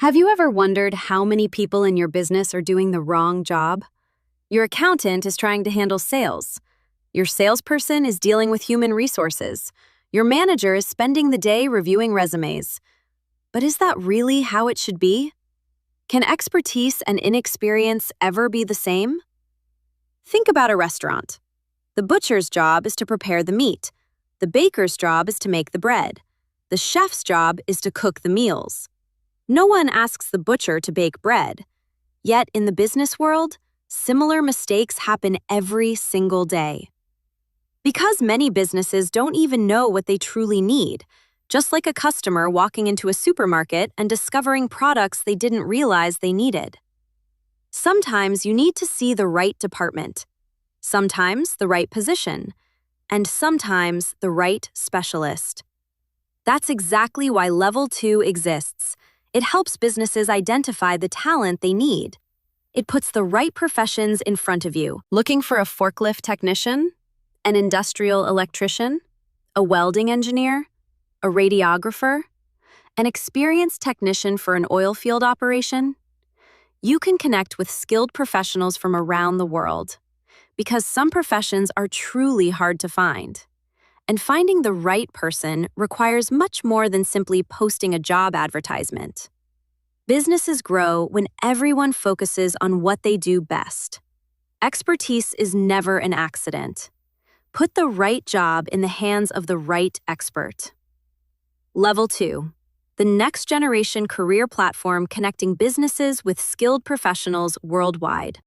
Have you ever wondered how many people in your business are doing the wrong job? Your accountant is trying to handle sales. Your salesperson is dealing with human resources. Your manager is spending the day reviewing resumes. But is that really how it should be? Can expertise and inexperience ever be the same? Think about a restaurant. The butcher's job is to prepare the meat. The baker's job is to make the bread. The chef's job is to cook the meals. No one asks the butcher to bake bread. Yet in the business world, similar mistakes happen every single day. Because many businesses don't even know what they truly need, just like a customer walking into a supermarket and discovering products they didn't realize they needed. Sometimes you need to see the right department, sometimes the right position, and sometimes the right specialist. That's exactly why Level 2 exists. It helps businesses identify the talent they need. It puts the right professions in front of you. Looking for a forklift technician? An industrial electrician? A welding engineer? A radiographer? An experienced technician for an oil field operation? You can connect with skilled professionals from around the world, because some professions are truly hard to find. And finding the right person requires much more than simply posting a job advertisement. Businesses grow when everyone focuses on what they do best. Expertise is never an accident. Put the right job in the hands of the right expert. Level 2, the next generation career platform connecting businesses with skilled professionals worldwide.